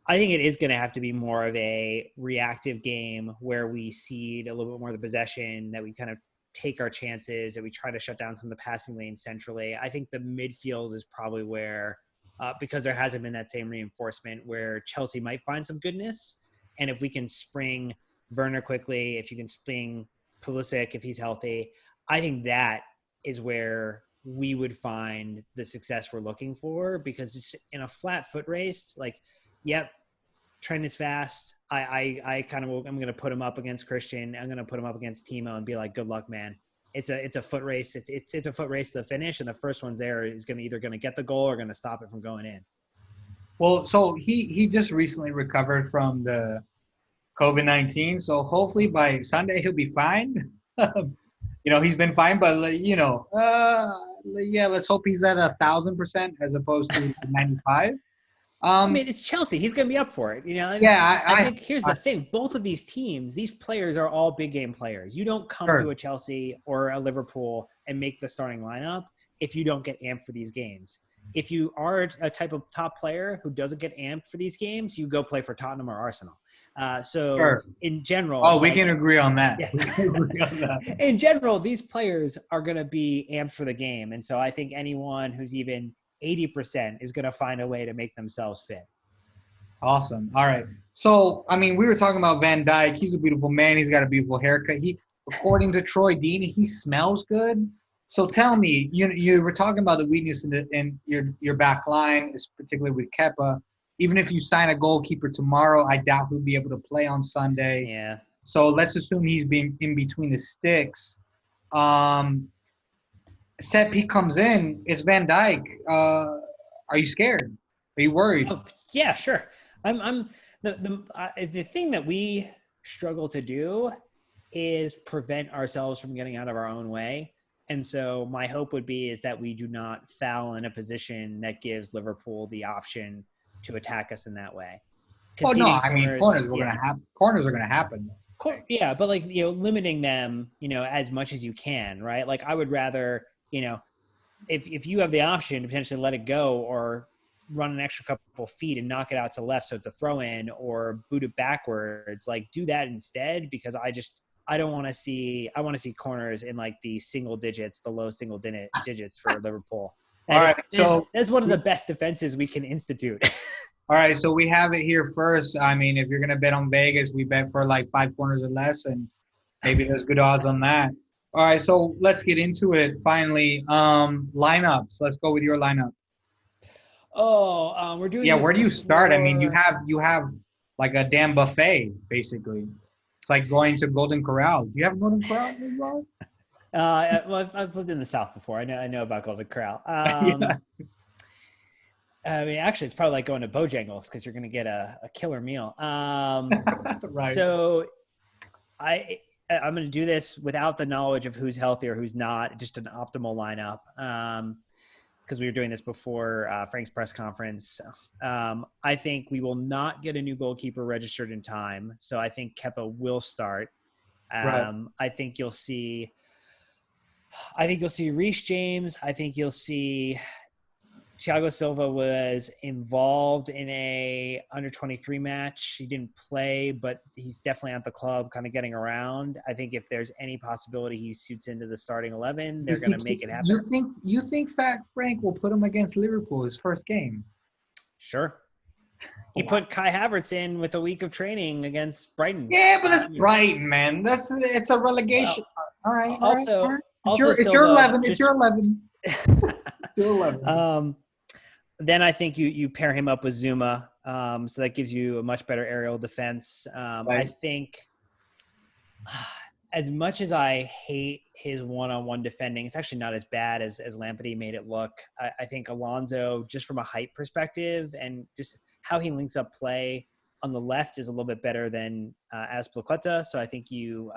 it is going to have to be more of a reactive game where we cede a little bit more of the possession, that we kind of take our chances, that we try to shut down some of the passing lanes centrally. I think the midfield is probably where, because there hasn't been that same reinforcement, where Chelsea might find some goodness. And if we can spring Werner quickly, if you can spring Pulisic if he's healthy, I think that is where we would find the success we're looking for, because it's in a flat foot race. Like, yep, Trent is fast. I'm going to put him up against Christian. I'm going to put him up against Timo and be like, good luck, man. It's a foot race. It's a foot race to the finish. And the first one's there is either going to get the goal or going to stop it from going in. Well, so he just recently recovered from the COVID-19. So hopefully by Sunday he'll be fine. He's been fine, but let's hope he's at 1,000% as opposed to 95. I mean, it's Chelsea. He's going to be up for it. I think here's the thing. Both of these teams, these players are all big game players. You don't come to a Chelsea or a Liverpool and make the starting lineup if you don't get amped for these games. If you are a type of top player who doesn't get amped for these games, you go play for Tottenham or Arsenal. In general, we can agree on that. Yeah. We can agree on that. In general, these players are going to be amped for the game. And so I think anyone who's even 80% is going to find a way to make themselves fit. Awesome. All right. So, we were talking about Van Dijk. He's a beautiful man. He's got a beautiful haircut. According to Troy Dean, he smells good. So tell me, you were talking about the weakness in your back line, particularly with Kepa. Even if you sign a goalkeeper tomorrow, I doubt he'll be able to play on Sunday. Yeah. So let's assume he's being in between the sticks. Sepp comes in. It's Van Dijk. Are you scared? Are you worried? Oh, yeah, sure. The thing that we struggle to do is prevent ourselves from getting out of our own way. And so my hope would be is that we do not foul in a position that gives Liverpool the option to attack us in that way. Oh no, corners are going to happen. Yeah, but limiting them, as much as you can, right? Like I would rather, if you have the option to potentially let it go or run an extra couple feet and knock it out to left so it's a throw in, or boot it backwards, do that instead, because I don't want to see – I want to see corners in the single digits, the low single digits for Liverpool. That's one of the best defenses we can institute. All right, so we have it here first. If you're going to bet on Vegas, we bet for 5 corners or less, and maybe there's good odds on that. All right, so let's get into it finally. Lineups. Let's go with your lineup. We're doing Yeah, this where do you start? I mean, before- you have like a damn buffet basically. It's like going to Golden Corral. Do you have Golden Corral as well? Well, I've lived in the South before. I know about Golden Corral. Yeah. I mean, actually, it's probably like going to Bojangles because you're going to get a killer meal. Right. So I'm going to do this without the knowledge of who's healthy or who's not, just an optimal lineup. Because we were doing this before Frank's press conference. I think we will not get a new goalkeeper registered in time. So I think Kepa will start. Right. I think you'll see Reece James. I think you'll see Thiago Silva was involved in a under 23 match. He didn't play, but he's definitely at the club kind of getting around. I think if there's any possibility he suits into the starting 11, they're going to make it happen. You think Fat Frank will put him against Liverpool his first game? Sure. He put Kai Havertz in with a week of training against Brighton. Yeah, but that's Brighton, man. It's a relegation. All right. Also, It's your 11. It's your 11. It's your 11. Then I think you pair him up with Zuma, so that gives you a much better aerial defense. Right. I think as much as I hate his one-on-one defending, it's actually not as bad as Lamptey made it look. I think Alonso, just from a height perspective and just how he links up play on the left, is a little bit better than Azpilicueta. So I think you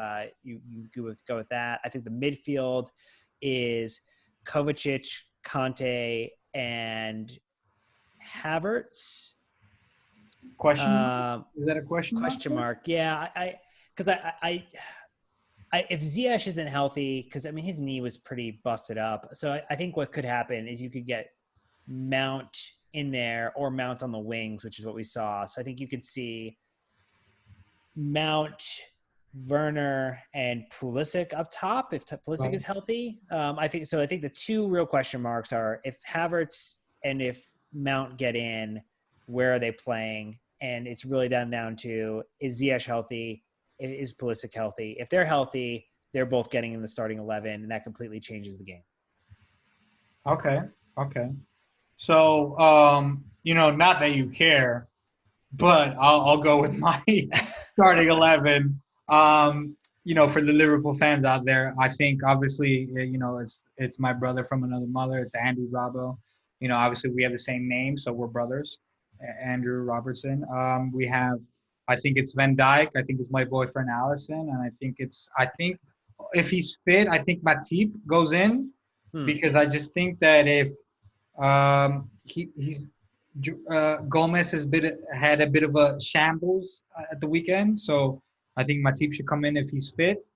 go with that. I think the midfield is Kovacic, Conte, and Havertz. Question? Is that a question? Question mark? Yeah, because I if Ziyech isn't healthy, because I mean his knee was pretty busted up, so I think what could happen is you could get Mount in there or Mount on the wings, which is what we saw. So I think you could see Mount, Werner, and Pulisic up top if Pulisic is healthy. I think so. I think the two real question marks are if Havertz and if Mount get in, where are they playing? And it's really down to, is Ziyech healthy? Is Pulisic healthy? If they're healthy, they're both getting in the starting 11, and that completely changes the game. Okay. So, not that you care, but I'll go with my starting 11. For the Liverpool fans out there, I think obviously, it's my brother from another mother. It's Andy Robbo. Obviously we have the same name, so we're brothers. Andrew Robertson. We have, I think it's Van Dijk. I think it's my boyfriend Allison, and I think if he's fit, I think Matip goes in because I just think that if Gomez had a bit of a shambles at the weekend, so I think Matip should come in if he's fit.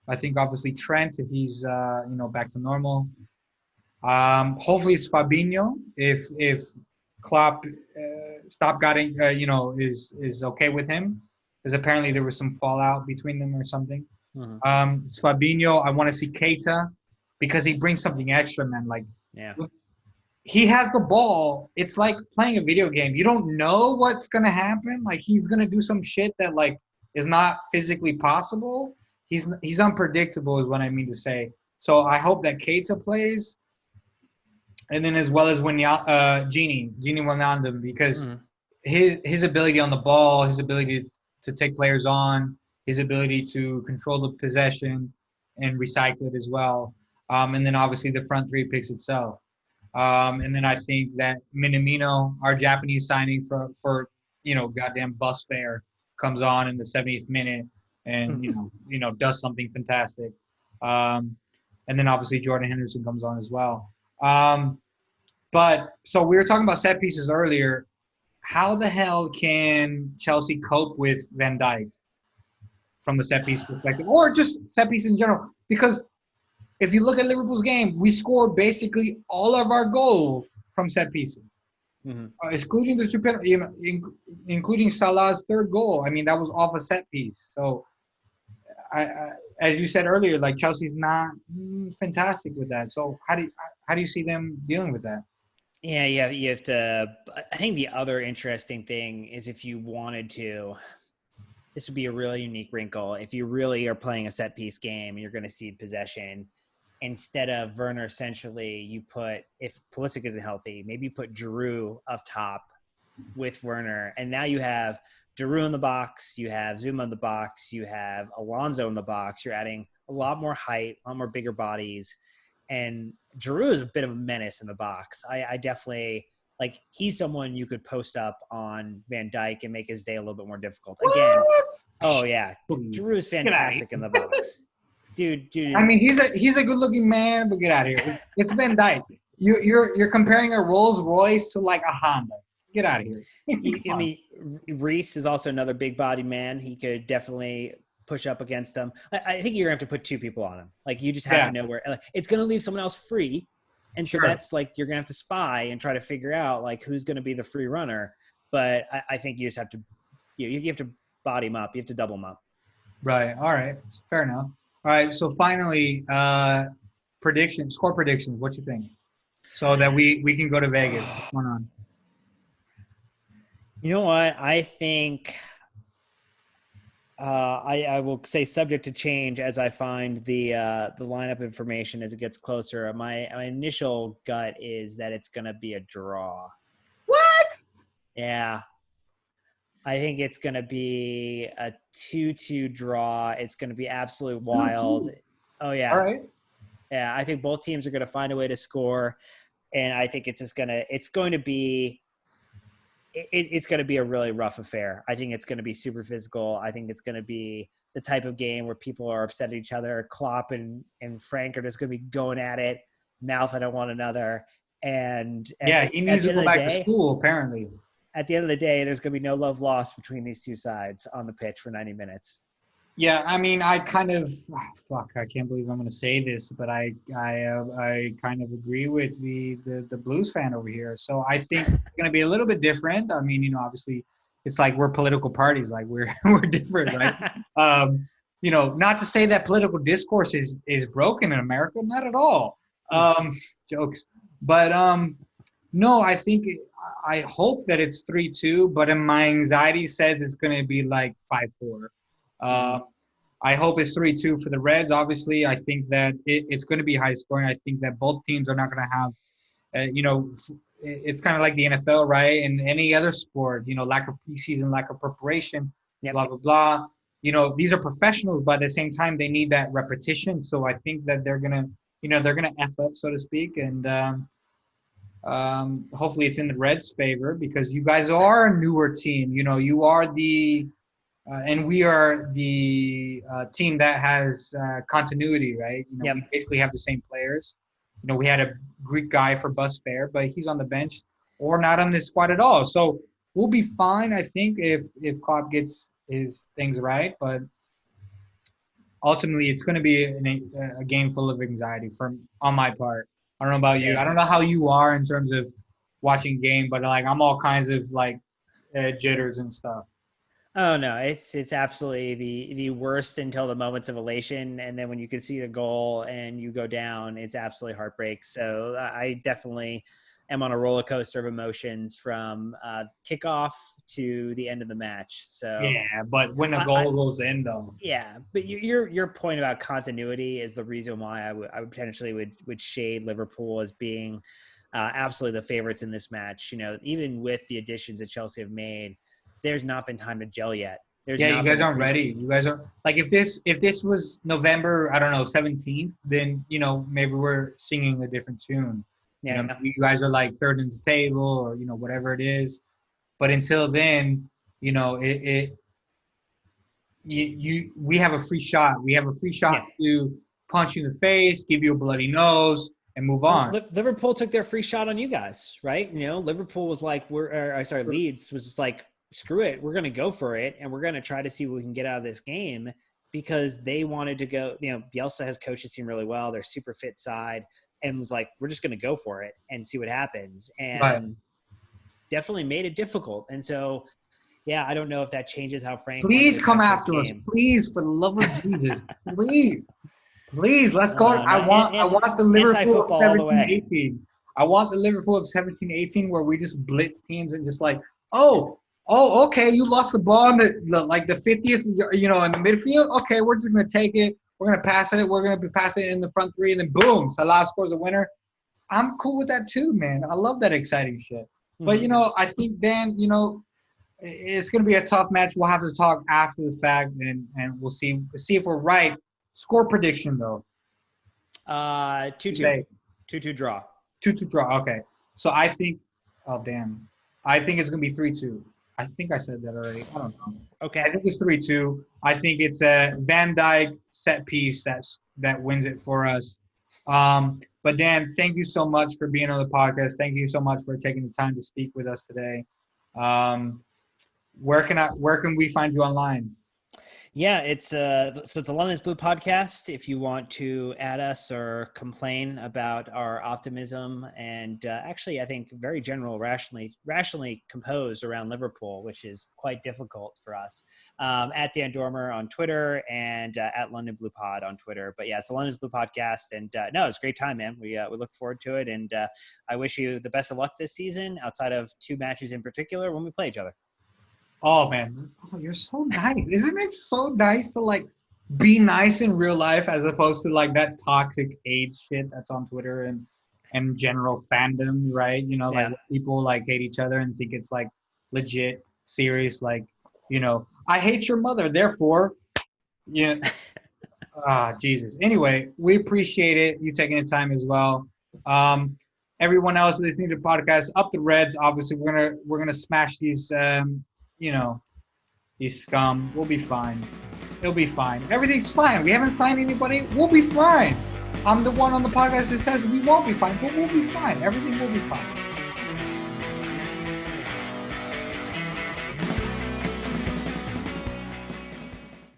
I think obviously Trent if he's back to normal. Hopefully it's Fabinho if Klopp is okay with him, because apparently there was some fallout between them or something. It's Fabinho. I want to see Keita because he brings something extra, man. Like, he has the ball. It's like playing a video game. You don't know what's gonna happen. Like, he's gonna do some shit that like is not physically possible. He's unpredictable, is what I mean to say. So I hope that Keita plays. And then as well as Gini Wijnaldum, because his ability on the ball, his ability to take players on, his ability to control the possession and recycle it as well. And then obviously the front three picks itself. And then I think that Minamino, our Japanese signing for goddamn bus fare, comes on in the 70th minute and does something fantastic. And then obviously Jordan Henderson comes on as well. But so we were talking about set pieces earlier. How the hell can Chelsea cope with Van Dijk from the set piece perspective, or just set piece in general? Because if you look at Liverpool's game, we scored basically all of our goals from set pieces, excluding the two penalties, including Salah's third goal. I mean, that was off a set piece. So, as you said earlier, like Chelsea's not fantastic with that. So how do you see them dealing with that? Yeah, you have to. I think the other interesting thing is if you wanted to, this would be a really unique wrinkle. If you really are playing a set piece game and you're going to cede possession, instead of Werner, essentially, you put, if Pulisic isn't healthy, maybe you put Giroud up top with Werner, and now you have Giroud in the box, you have Zuma in the box, you have Alonso in the box. You're adding a lot more height, a lot more bigger bodies, and Giroud is a bit of a menace in the box. I definitely like, he's someone you could post up on Van Dijk and make his day a little bit more difficult. Again, oh yeah, Giroud is fantastic in the box. Dude. I mean, he's a good-looking man, but get out of here. It's Van Dijk. You're comparing a Rolls Royce to like a Honda. Get out of here. I mean, Reece is also another big-bodied man. He could definitely push up against him. I think you're gonna have to put two people on him. Like, you just have to know where it's gonna leave someone else free, and so that's like, you're gonna have to spy and try to figure out like who's gonna be the free runner. But I think you just have to, you have to body him up. You have to double him up. Right. All right. Fair enough. All right. So finally, score predictions. What you think? So that we can go to Vegas. What's going on? You know what? I think I will say subject to change as I find the lineup information as it gets closer. My initial gut is that it's going to be a draw. What? Yeah. I think it's going to be a 2-2 draw. It's going to be absolutely wild. 2-2. Oh, yeah. All right. Yeah, I think both teams are going to find a way to score, and I think it's going to be a really rough affair. I think it's going to be super physical. I think it's going to be the type of game where people are upset at each other. Klopp and Frank are just going to be going at it, mouthing at one another. And he needs to go back to school, apparently. At the end of the day, there's going to be no love lost between these two sides on the pitch for 90 minutes. Yeah, I mean, I kind of I can't believe I'm going to say this, but I kind of agree with the Blues fan over here. So I think it's going to be a little bit different. I mean, obviously, it's like we're political parties, like we're different, right? Not to say that political discourse is broken in America, not at all. Jokes, but no, I hope that it's 3-2, but my anxiety says it's going to be like 5-4. I hope it's 3-2 for the Reds. Obviously, I think that it's going to be high scoring. I think that both teams are not going to have, it's kind of like the NFL, right? And any other sport, lack of preseason, lack of preparation, blah, blah, blah. These are professionals, but at the same time, they need that repetition. So I think that they're going to F up, so to speak. And hopefully it's in the Reds' favor, because you guys are a newer team. You are the and we are the team that has continuity, right? We basically have the same players. We had a Greek guy for bus fare, but he's on the bench or not on this squad at all. So we'll be fine, I think, if Klopp gets his things right. But ultimately, it's going to be a game full of anxiety on my part. I don't know about you. I don't know how you are in terms of watching game, but like I'm all kinds of like jitters and stuff. Oh no, it's absolutely the worst until the moments of elation, and then when you can see the goal and you go down, it's absolutely heartbreak. So I definitely am on a roller coaster of emotions from kickoff to the end of the match. So yeah, but when the goal goes in, though. Yeah, but your point about continuity is the reason why I would potentially would shade Liverpool as being absolutely the favorites in this match. Even with the additions that Chelsea have made, there's not been time to gel yet. You guys aren't ready. You guys are like, if this was November, I don't know, 17th, then maybe we're singing a different tune. Yeah, you guys are like third in the table, or whatever it is. But until then, we have a free shot. We have a free shot to punch you in the face, give you a bloody nose, and move on. Liverpool took their free shot on you guys, right? Liverpool was like, Leeds was just like, screw it, we're going to go for it, and we're going to try to see what we can get out of this game, because they wanted to go. Bielsa has coached his team really well. They're super fit side, and was like, we're just going to go for it and see what happens, and definitely made it difficult. And so, yeah, I don't know if that changes how Frank. Please come after us, please, for the love of Jesus, please, let's go. I want the Liverpool of 17-18. I want the Liverpool of 17-18 where we just blitz teams and just like, okay, you lost the ball in the 50th, in the midfield. Okay, we're just gonna take it. We're gonna pass it. We're gonna be passing it in the front three, and then boom, Salah scores a winner. I'm cool with that too, man. I love that exciting shit. But I think Dan, it's gonna be a tough match. We'll have to talk after the fact, and we'll see if we're right. Score prediction though. 2-2. 2-2 draw. 2-2 draw. Okay. So I think. Oh damn. I think it's gonna be 3-2. I think I said that already. I don't know. Okay. I think it's 3-2. I think it's a Van Dijk set piece that wins it for us. But Dan, thank you so much for being on the podcast. Thank you so much for taking the time to speak with us today. Where can we find you online? Yeah, it's a London is Blue podcast. If you want to add us or complain about our optimism and actually, I think very general, rationally composed around Liverpool, which is quite difficult for us. At Dan Dormer on Twitter and at London Blue Pod on Twitter. But yeah, it's the London is Blue podcast, and no, it's a great time, man. We look forward to it, and I wish you the best of luck this season. Outside of 2 matches in particular, when we play each other. Oh man, you're so nice. Isn't it so nice to be nice in real life as opposed to that toxic age shit that's on Twitter and general fandom, right? Like people hate each other and think it's legit, serious, I hate your mother, therefore, Jesus. Anyway, we appreciate it. You taking the time as well. Everyone else listening to the podcast, up the Reds. Obviously, we're gonna smash these. These scum. We'll be fine. It'll be fine. Everything's fine. We haven't signed anybody. We'll be fine. I'm the one on the podcast that says we won't be fine, but we'll be fine. Everything will be fine.